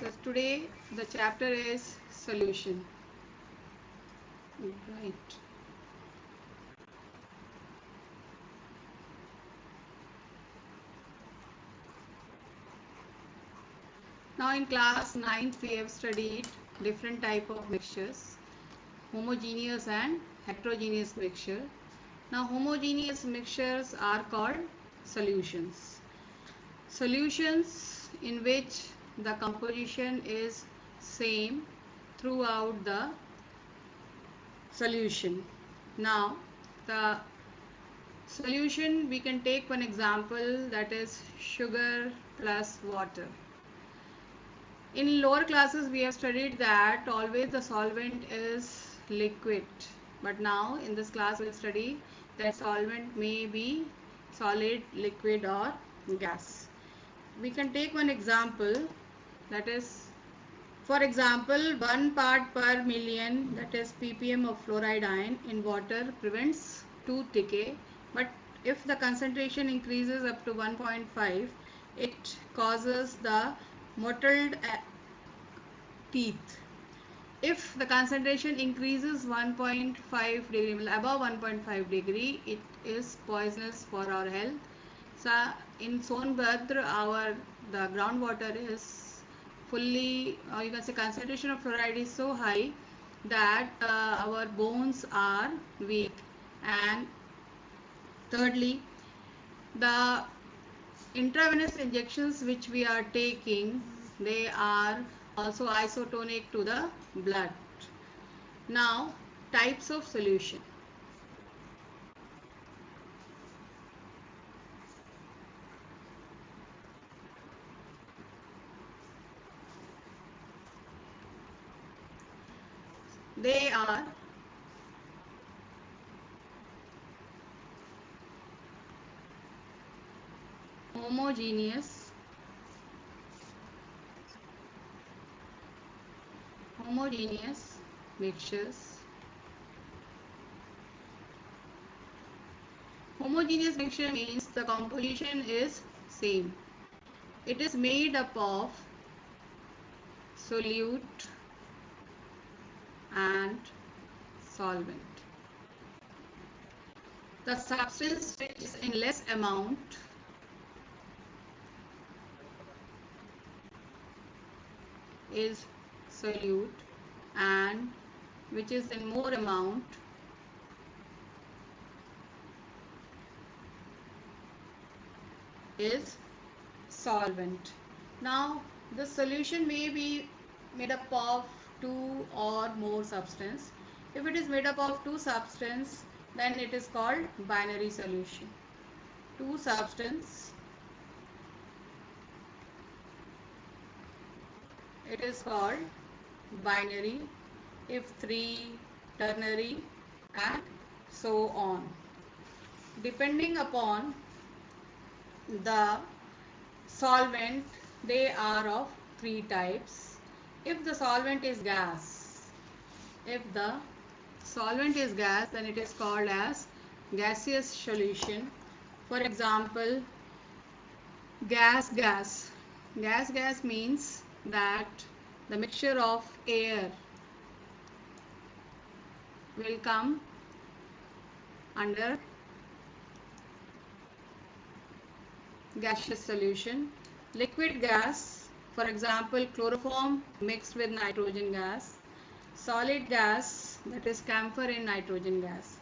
So today the chapter is solution. Right. Now in class 9th we have studied different type of mixtures, homogeneous and heterogeneous mixture. Now homogeneous mixtures are called solutions. Solutions in which the composition is same throughout the solution. Now the solution, we can take one example, that is sugar plus water. In lower classes we have studied that always the solvent is liquid, but now in this class we'll study that solvent may be solid, liquid or gas. We can take one example, that is, for example, 1 part per million, that is ppm of fluoride ion in water prevents tooth decay, but if the concentration increases up to 1.5, it causes the mottled teeth. If the concentration increases 1.5 degree, above 1.5 degree, it is poisonous for our health. So in Sonbhadra, the groundwater is fully, you can say, concentration of fluoride is so high that our bones are weak. And thirdly, the intravenous injections which we are taking, they are also isotonic to the blood. Now, types of solution. They are homogeneous, mixtures. Homogeneous mixture means the composition is same. It is made up of solute and solvent. The substance which is in less amount is solute, and which is in more amount is solvent. Now the solution may be made up of two or more substance. If it is made up of two substance, then it is called binary solution. Two substance, it is called binary. If three, ternary, and so on. Depending upon the solvent, they are of three types. If the solvent is gas, then it is called as gaseous solution. For example, gas means that the mixture of air will come under gaseous solution. Liquid gas, for example, chloroform mixed with nitrogen gas. Solid gas, that is camphor in nitrogen gas.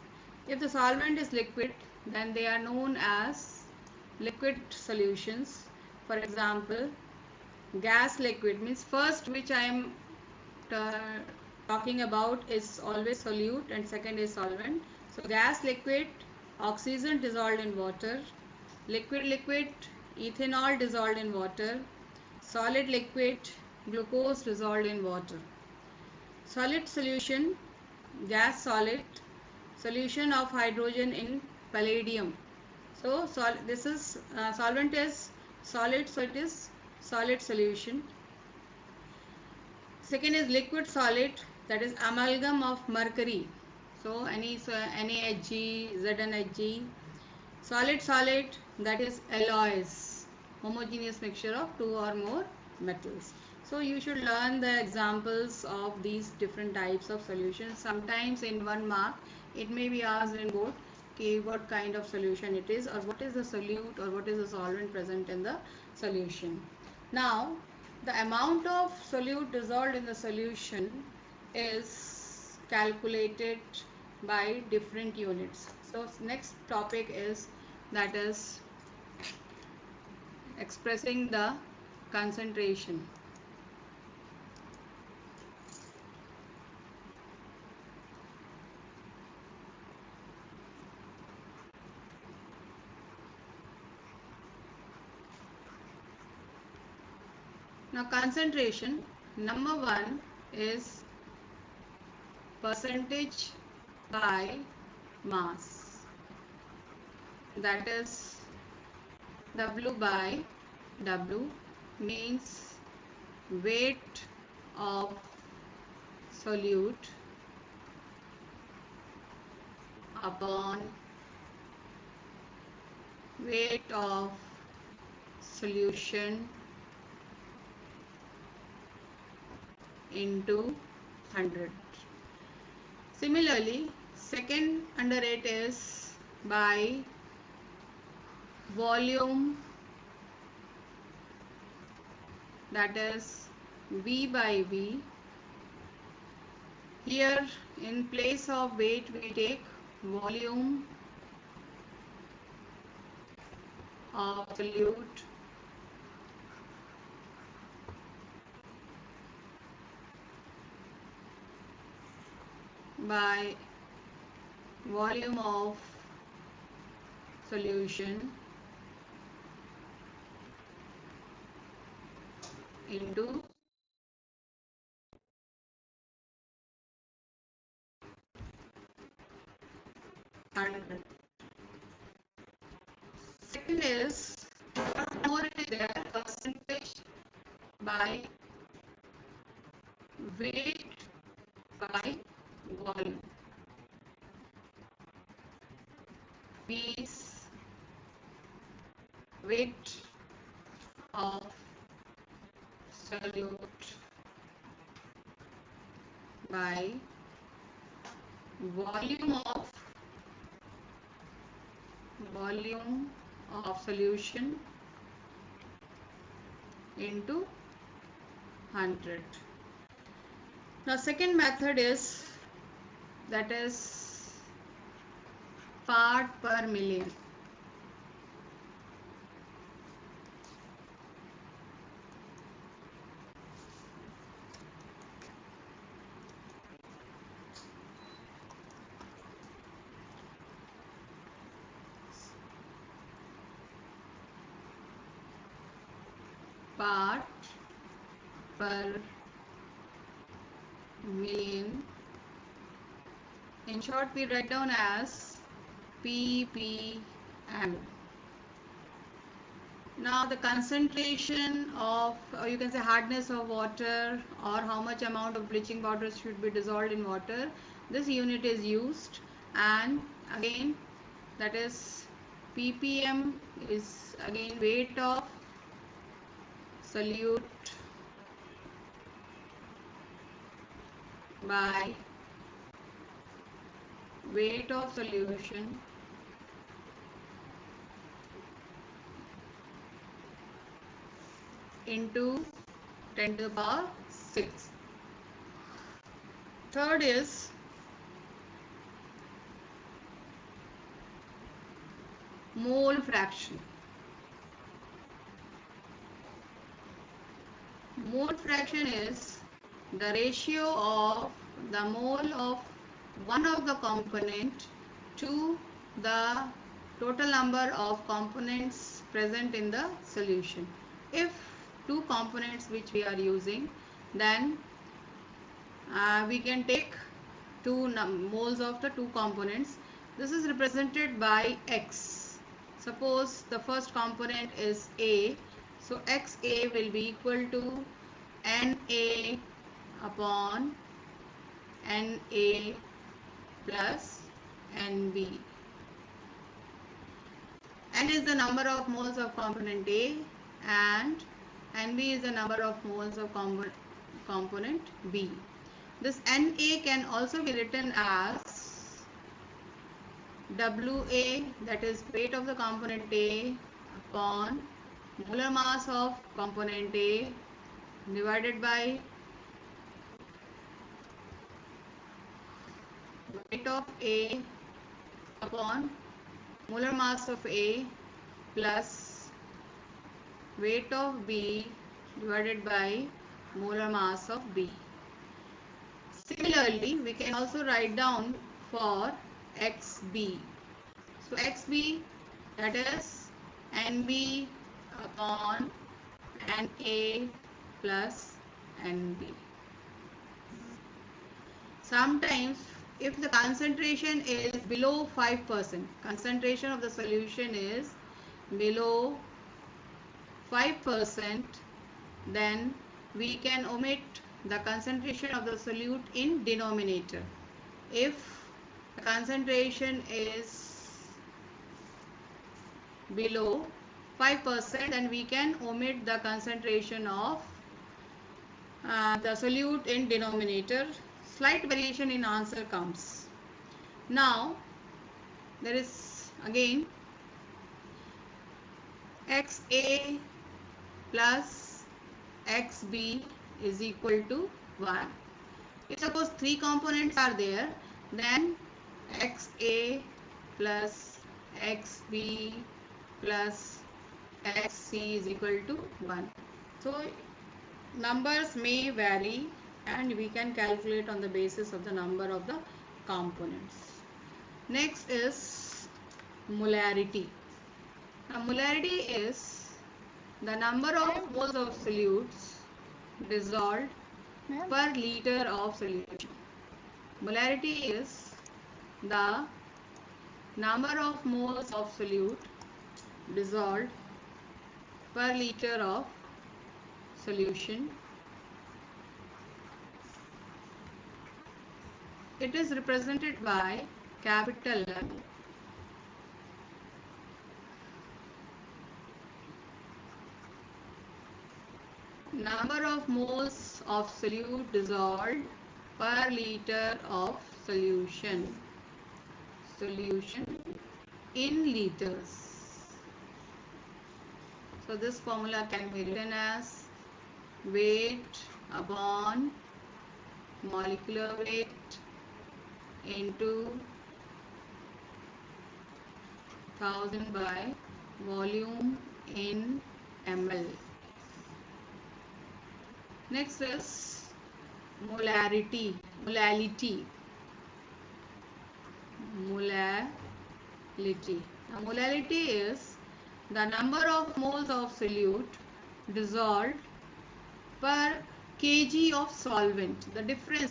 If the solvent is liquid, then they are known as liquid solutions. For example, gas liquid means first which I am talking about is always solute and second is solvent. So gas liquid, oxygen dissolved in water. Liquid, ethanol dissolved in water. Solid liquid, glucose dissolved in water. Solid solution, gas solid, solution of hydrogen in palladium. So this is solvent is solid, so it is solid solution. Second is liquid solid, that is amalgam of mercury. So NaHg, ZnHg. Solid, that is alloys, homogeneous mixture of two or more metals. So you should learn the examples of these different types of solutions. Sometimes in 1 mark it may be asked in board, okay, what kind of solution it is, or what is the solute, or what is the solvent present in the solution. Now the amount of solute dissolved in the solution is calculated by different units. So next topic is, that is expressing the concentration. Now concentration, number one is percentage by mass, that is W by W, means weight of solute upon weight of solution into 100. Similarly, second under it is by volume, that is V by V. Here in place of weight we take volume of solute by volume of solution into 100. Second is, what more it is there, percentage by weight by volume, means weight of solute by volume of solution into 100. Now second method is, that is part per million. Part per million, in short we write down as ppm. Now the concentration of, or you can say hardness of water, or how much amount of bleaching powder should be dissolved in water, this unit is used. And again, that is ppm is again weight of solute by weight of solution into 10 to the power 6. Third is mole fraction. Mole fraction is the ratio of the mole of one of the component to the total number of components present in the solution. If two components which we are using, then we can take two moles of the two components. This is represented by X. Suppose the first component is A, so XA will be equal to Na upon Na plus Nb. N is the number of moles of component A and Nb is the number of moles of component B. This Na can also be written as Wa, that is weight of the component A, upon molar mass of component A divided by weight of A upon molar mass of A plus weight of B divided by molar mass of B. Similarly, we can also write down for XB. So XB, that is NB upon Na plus Nb. Sometimes if the concentration is below 5%, concentration of the solution is below 5%, then we can omit the concentration of the solute in denominator. If the concentration is below 5%, then we can omit the concentration of the solute in denominator. Slight variation in answer comes. Now there is again XA plus XB is equal to 1. If suppose 3 components are there, then XA plus XB plus XC is equal to 1. So numbers may vary and we can calculate on the basis of the number of the components. Next is molarity. Now molarity is the number of moles of solutes dissolved per liter of solution. Molarity is the number of moles of solute dissolved per liter of solution. It is represented by capital M. Number of moles of solute dissolved per liter of solution. Solution in liters. So this formula can be written as weight upon molecular weight into 1000 by volume in ml. Next is molarity. Molality. Molality. Now molality is the number of moles of solute dissolved per kg of solvent. The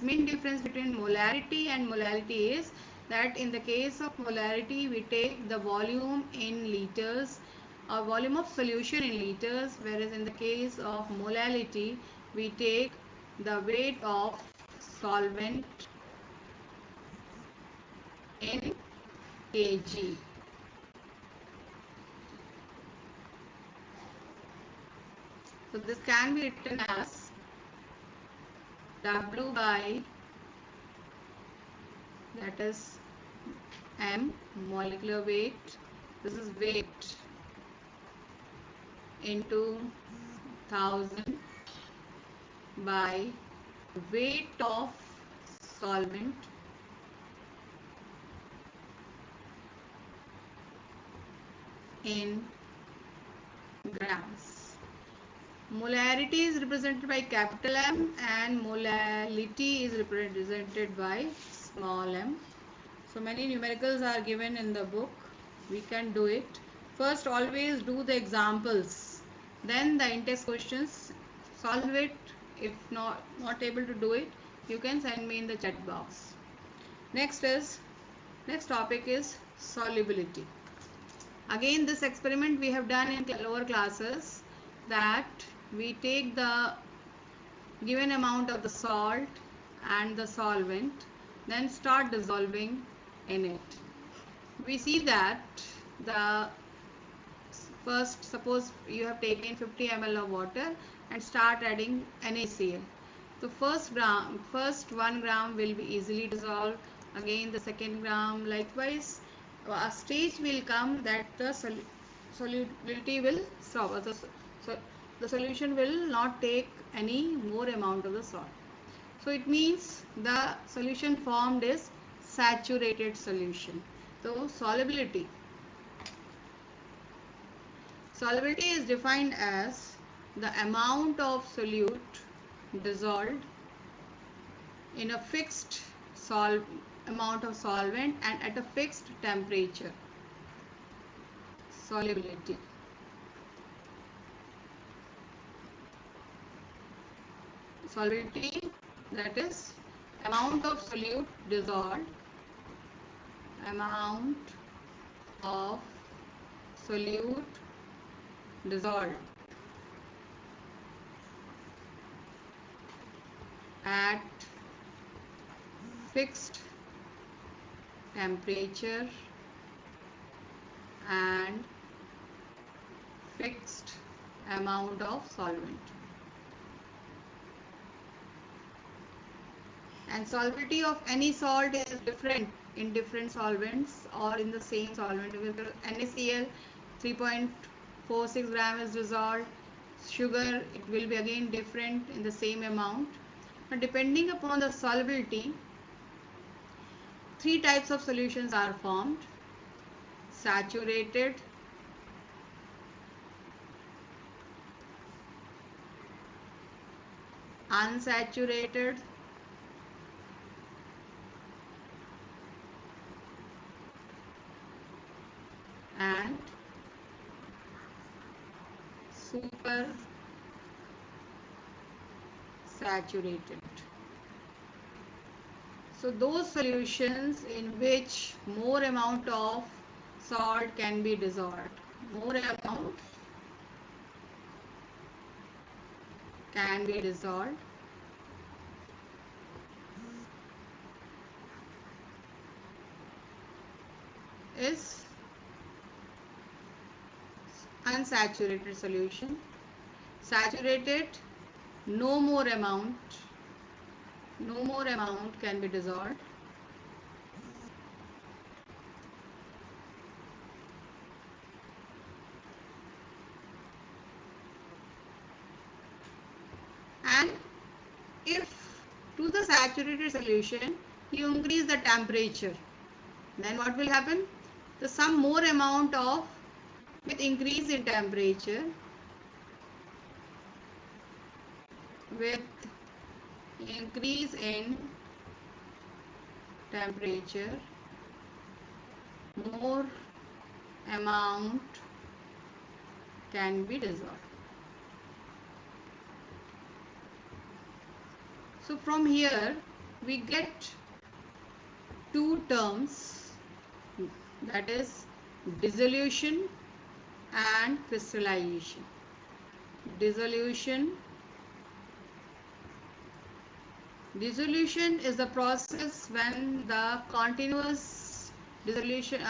main difference between molarity and molality is that in the case of molarity we take the volume in liters or volume of solution in liters, whereas in the case of molality we take the weight of solvent in kg. So this can be written as W by, that is M, molecular weight, this is weight, into 1000 by weight of solvent in grams. Molarity is represented by capital M and molality is represented by small m. So many numericals are given in the book. We can do it. First always do the examples. Then the in-test questions. Solve it. If not able to do it, you can send me in the chat box. Next topic is solubility. Again this experiment we have done in lower classes, that we take the given amount of the salt and the solvent, then start dissolving in it. We see that the First, suppose you have taken 50 ml of water and start adding NaCl. So first 1 gram will be easily dissolved. Again the second gram, likewise a stage will come that the solubility will stop. So the solution will not take any more amount of the salt. So it means the solution formed is saturated solution. So solubility is defined as the amount of solute dissolved in a fixed amount of solvent and at a fixed temperature. Solubility. Solubility, that is amount of solute dissolved, amount of solute dissolved at fixed temperature and fixed amount of solvent. And solubility of any salt is different in different solvents or in the same solvent. NaCl 3.46 gram is dissolved. Sugar, it will be again different in the same amount. But depending upon the solubility, 3 types of solutions are formed: saturated, unsaturated, and super saturated. So those solutions in which more amount of salt can be dissolved, more amount can be dissolved, is unsaturated solution. Saturated, no more amount can be dissolved. And if to the saturated solution you increase the temperature, then what will happen? The some more amount of, with increase in temperature, with increase in temperature, more amount can be dissolved. So from here we get two terms, that is dissolution and crystallization. Dissolution is the process when the continuous dissolution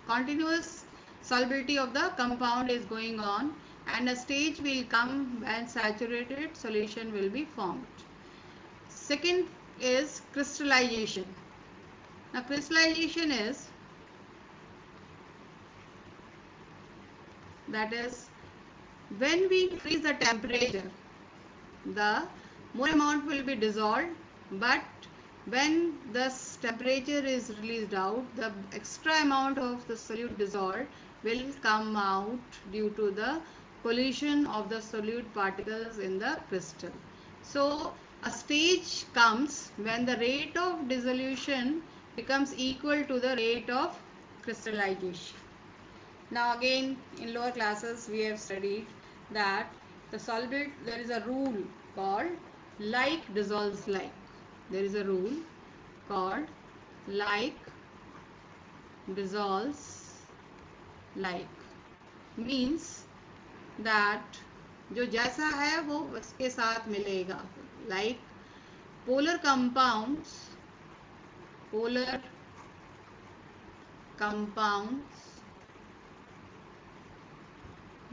continuous solubility of the compound is going on, and a stage will come when saturated solution will be formed. Second is crystallization. Now crystallization is, that is when we increase the temperature, the more amount will be dissolved, but when the temperature is released out, the extra amount of the solute dissolved will come out due to the collision of the solute particles in the crystal. So a stage comes when the rate of dissolution becomes equal to the rate of crystallization. Now again in lower classes we have studied that the solvent, there is a rule called like dissolves like. There is a rule called like dissolves like. Means that जो जैसा है वो उसके साथ मिलेगा. Like polar compounds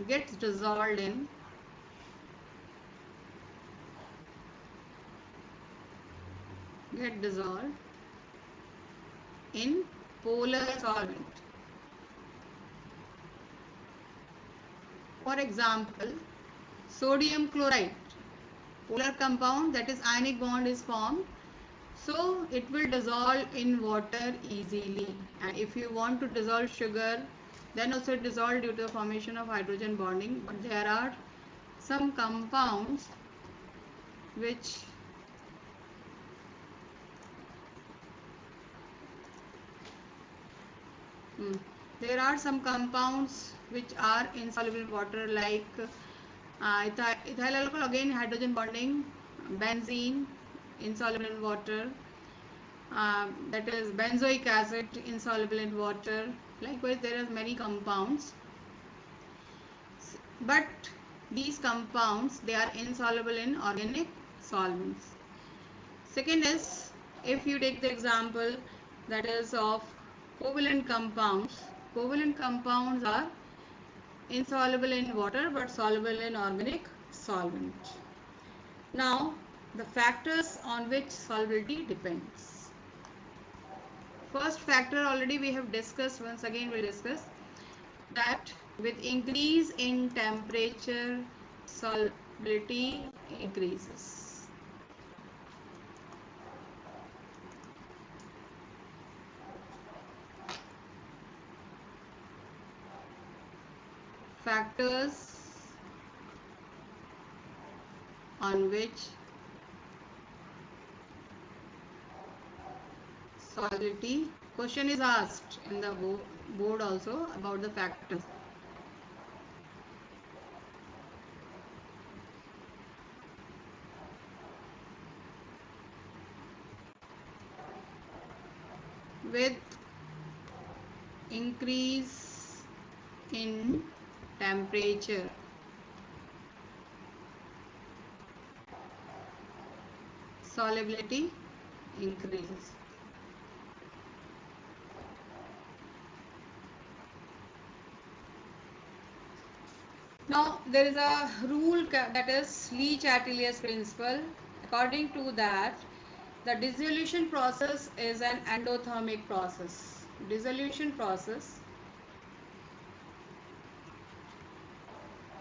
gets dissolved in polar solvent. For example, sodium chloride, polar compound, that is ionic bond is formed, so it will dissolve in water easily. And if you want to dissolve sugar, then also it dissolves due to the formation of hydrogen bonding. But there are some compounds which there are some compounds which are insoluble in water, like ethyl alcohol, again hydrogen bonding, benzene insoluble in water, that is benzoic acid insoluble in water. Likewise, there are many compounds, but these compounds, they are insoluble in organic solvents. Second is, if you take the example that is of covalent compounds. Covalent compounds are insoluble in water but soluble in organic solvent. Now, the factors on which solubility depends. First factor already we have discussed, once again we'll discuss that with increase in temperature, solubility increases. Factors on which solubility, question is asked in the board also about the factors. With increase in temperature, solubility increases. Now there is a rule that is Le-Chatelier's principle. According to that, the dissolution process is an endothermic process. Dissolution process,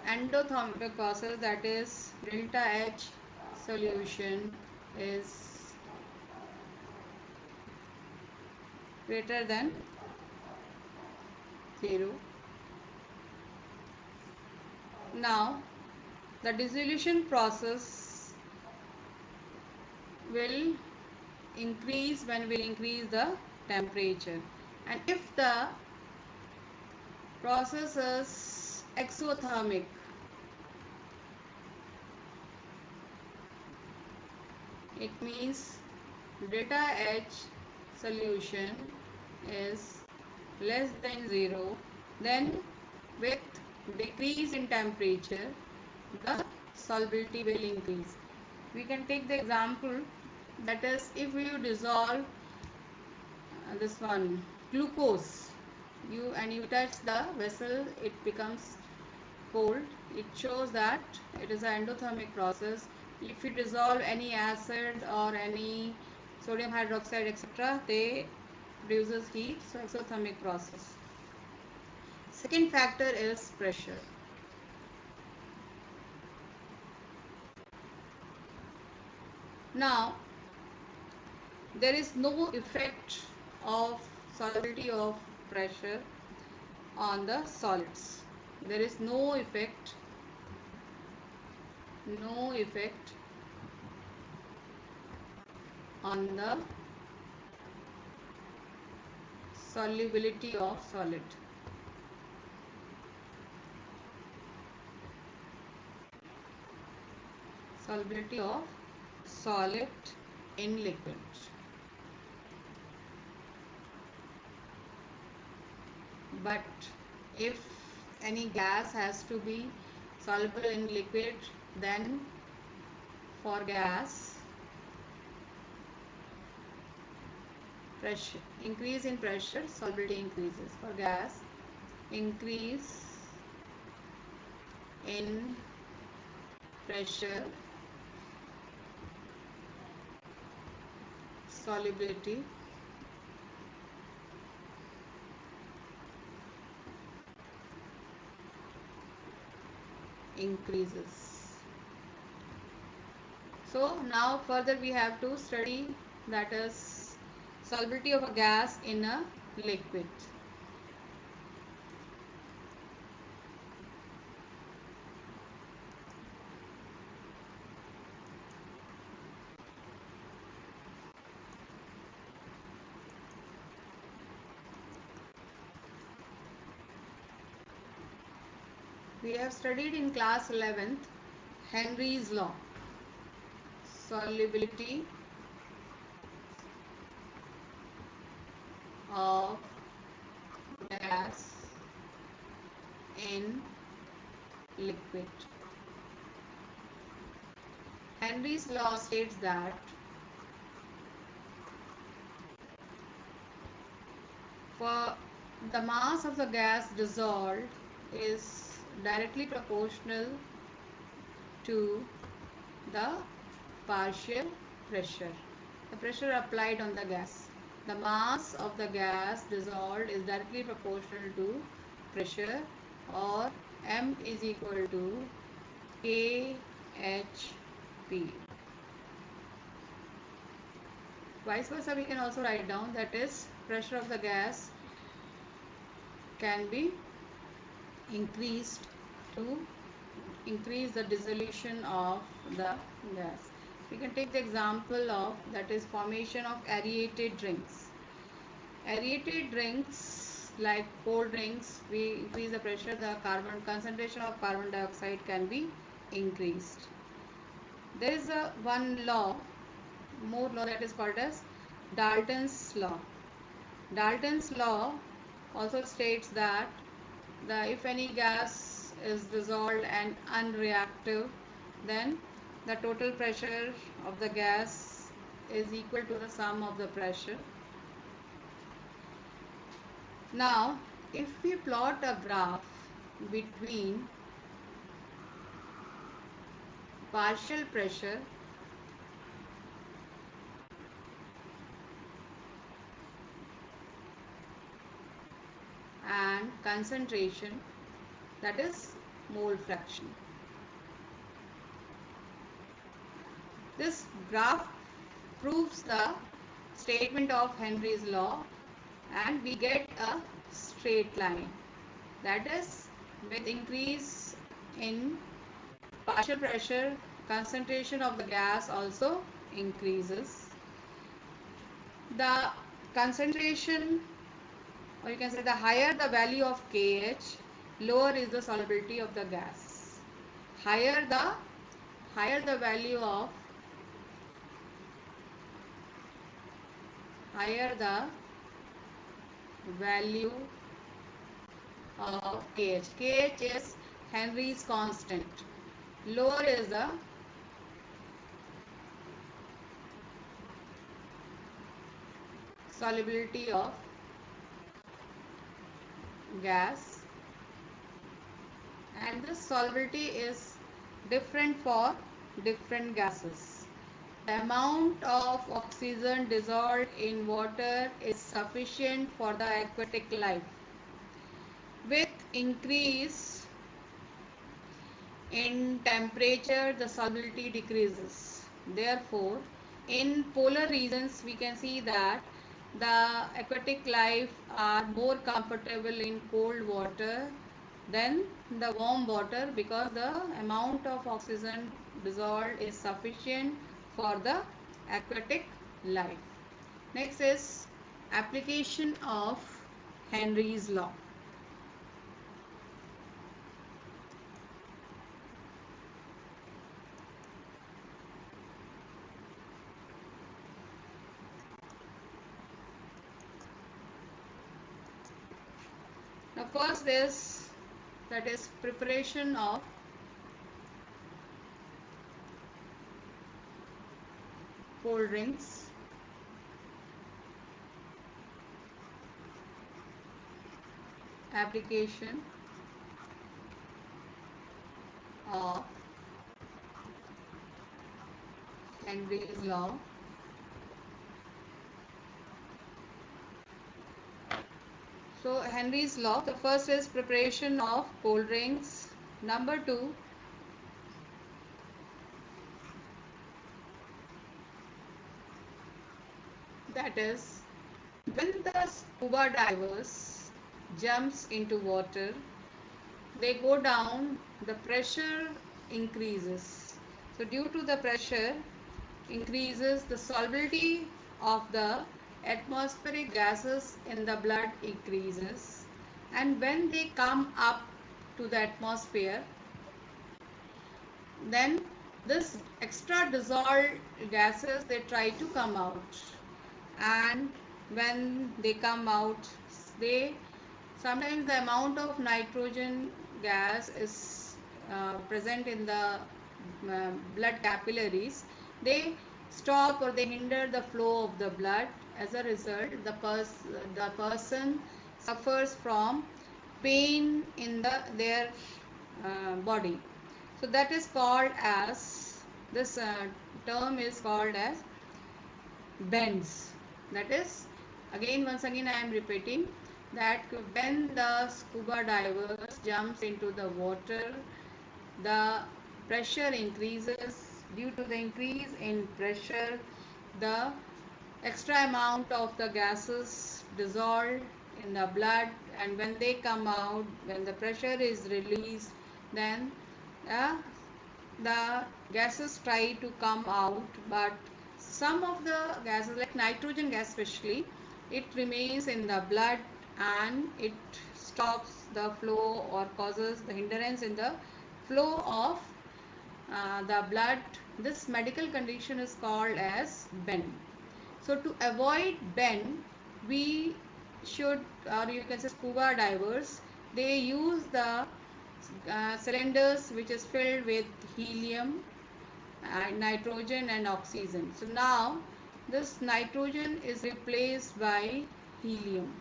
endothermic process, that is delta H solution is greater than 0. Now the dissolution process will increase when we increase the temperature, and if the process is exothermic, it means delta H solution is less than 0, then with decrease in temperature the solubility will increase. We can take the example, that is if you dissolve this one glucose, you touch the vessel, it becomes cold. It shows that it is an endothermic process. If you dissolve any acid or any sodium hydroxide, etc., they produces heat, so exothermic process. Second factor is pressure. Now there is no effect of solubility of pressure on the solids. There is no effect on the solubility of solid. Solubility of solid in liquid. But if any gas has to be soluble in liquid, then for gas, pressure, increase in pressure, solubility increases. For gas, increase in pressure, solubility, increases. So now further we have to study, that is solubility of a gas in a liquid. We have studied in class 11th Henry's law, solubility of gas in liquid. Henry's law states that for the mass of the gas dissolved is directly proportional to the partial pressure, the pressure applied on the gas. The mass of the gas dissolved is directly proportional to pressure, or M is equal to KHP. Vice versa, we can also write down, that is pressure of the gas can be increased to increase the dissolution of the gas. We can take the example of, that is formation of aerated drinks. Aerated drinks like cold drinks, we increase the pressure, the carbon concentration of carbon dioxide can be increased. There is a more law, that is called as Dalton's law. Dalton's law also states that if any gas is dissolved and unreactive, then the total pressure of the gas is equal to the sum of the pressure. Now, if we plot a graph between partial pressure and concentration, that is mole fraction. This graph proves the statement of Henry's law, and we get a straight line, that is with increase in partial pressure, concentration of the gas also increases. The concentration, or you can say the higher the value of KH, lower is the solubility of the gas. Higher the value of KH. KH is Henry's constant. Lower is the solubility of gas, and this solubility is different for different gases. The amount of oxygen dissolved in water is sufficient for the aquatic life. With increase in temperature, the solubility decreases. Therefore, in polar regions, we can see that the aquatic life are more comfortable in cold water than the warm water, because the amount of oxygen dissolved is sufficient for the aquatic life. Next is application of Henry's law. Now first is, that is preparation of cold drinks. Application of Henry's law. So Henry's law, the first is preparation of cold drinks. Number two, that is when the scuba divers jumps into water, they go down, the pressure increases. So due to the pressure increases, the solubility of the atmospheric gases in the blood increases, and when they come up to the atmosphere, then this extra dissolved gases, they try to come out, and when they come out, they sometimes the amount of nitrogen gas is present in the blood capillaries, they stop or they hinder the flow of the blood. As a result, the person suffers from pain in their body. So that is called as, this term is called as bends. That is, again, once again I am repeating that when the scuba divers jumps into the water, the pressure increases. Due to the increase in pressure, the extra amount of the gases dissolved in the blood, and when they come out, when the pressure is released, then uh, the gases try to come out, but some of the gases like nitrogen gas especially, it remains in the blood and it stops the flow or causes the hindrance in the flow of the blood. This medical condition is called as bend. So to avoid bend, we should, or you can say scuba divers, they use the cylinders which is filled with helium, nitrogen and oxygen. So now this nitrogen is replaced by helium.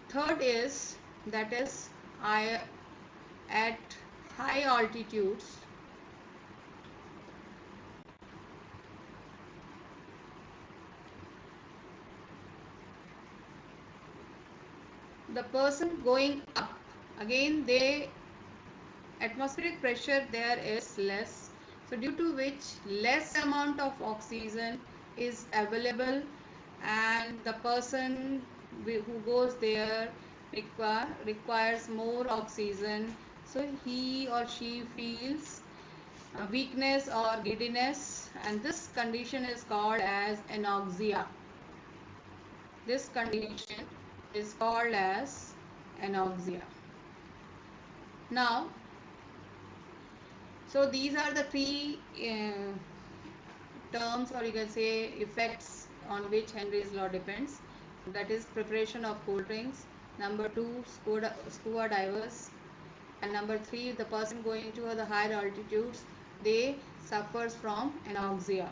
Third is, that is, at high altitudes, the person going up, again they atmospheric pressure there is less, so due to which less amount of oxygen is available, and the person who goes there requires more oxygen, so he or she feels weakness or giddiness, and this condition is called as anoxia. This condition is called as anoxia. Now, so these are the three terms, or you can say effects, on which Henry's law depends. That is preparation of cold drinks. Number two, scuba divers. And number three, the person going to the higher altitudes, they suffers from anoxia.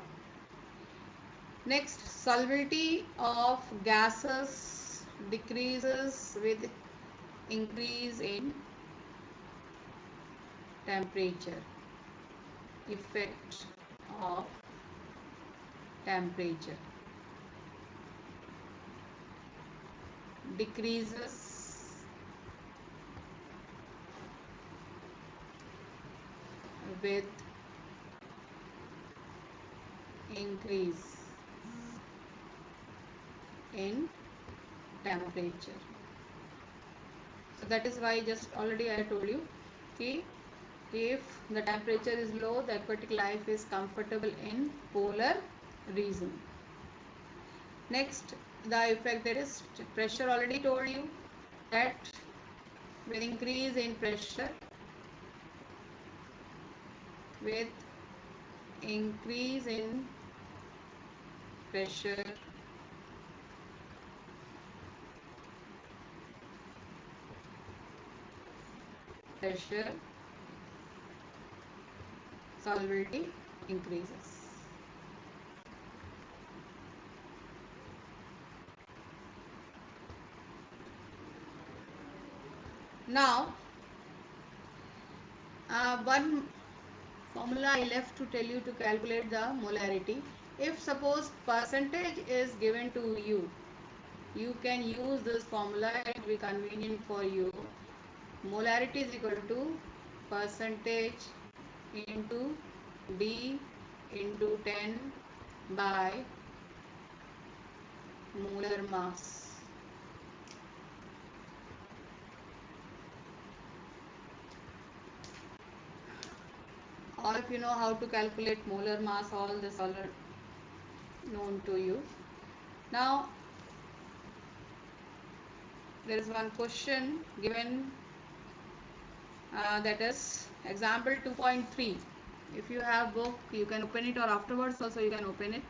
Next, solubility of gases decreases with increase in temperature. Effect of temperature decreases with increase in temperature. So that is why just already I told you, okay, if the temperature is low, the aquatic life is comfortable in polar region. Next, the effect, that is pressure, already told you that with increase in pressure, with increase in pressure, solubility increases. Now, One formula I left to tell you to calculate the molarity. If suppose percentage is given to you, you can use this formula, it will be convenient for you. Molarity is equal to percentage into D into 10 by molar mass. All of you know how to calculate molar mass, all this all are known to you. Now there is one question given, that is example 2.3. If you have book, you can open it, or afterwards also you can open it.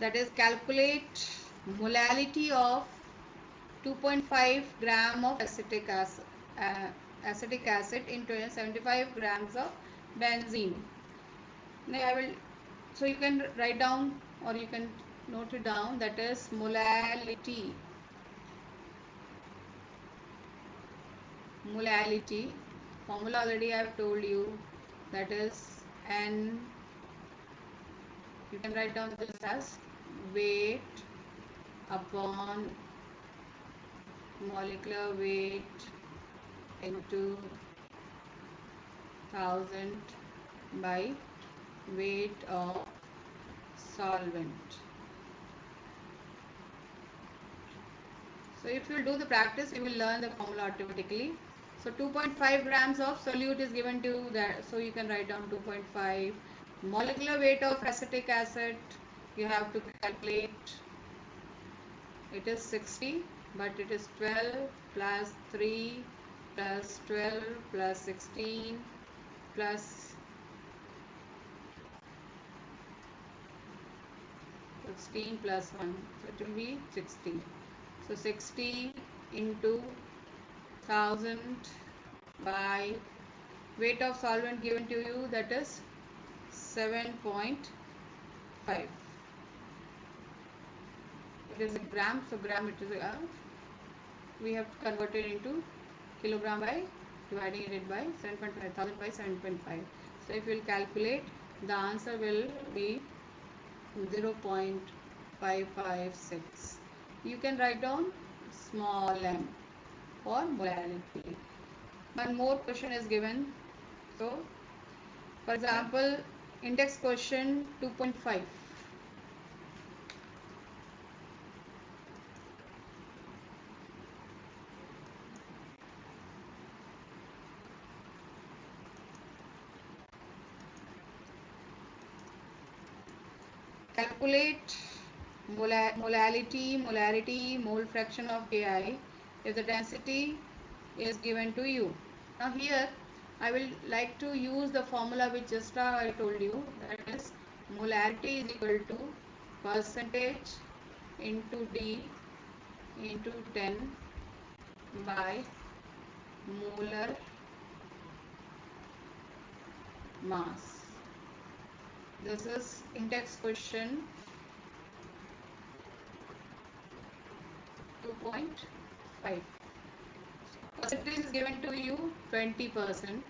That is calculate molality of 2.5 gram of acetic acid into 75 grams of benzene. Now I will, so you can write down or you can note it down, that is molality. Molality formula already I have told you, that is N, you can write down this as weight upon molecular weight into 1000 by weight of solvent. So if you will do the practice, you will learn the formula automatically. So 2.5 grams of solute is given to you that, so you can write down 2.5. Molecular weight of acetic acid, you have to calculate, it is 60, but it is 12 plus 3 plus 12 plus 16 plus 16 plus 1, so it will be 60. So 60 into 1000 by weight of solvent given to you, that is 7.5. It is a gram, so gram it is we have to convert it into kilogram by dividing it by 7.5, 1000 by 7.5. So if you will calculate, the answer will be 0.556. You can write down small m for molarity. One more question is given. So for example, index question 2.5. Calculate molarity, mole fraction of Ki if the density is given to you. Now here I will like to use the formula which just now I told you, that is molarity is equal to percentage into D into 10 by molar mass. This is index question 2.5. Percentage is given to you 20%.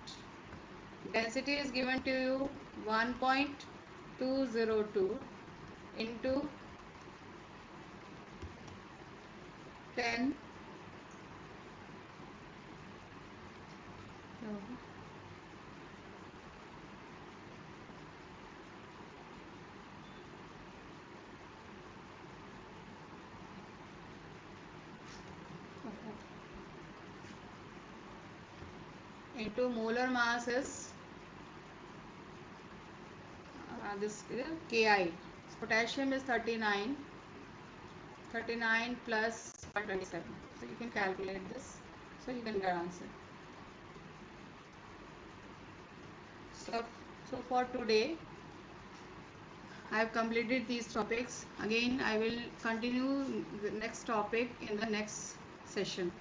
Density is given to you 1.202 into 10. No. Into molar mass is this Ki. Potassium is 39 plus 127. So you can calculate this. So you can get answer. So for today I have completed these topics. Again I will continue the next topic in the next session.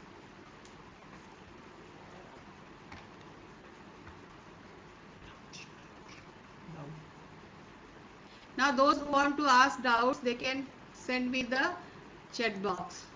Now those who want to ask doubts, they can send me the chat box.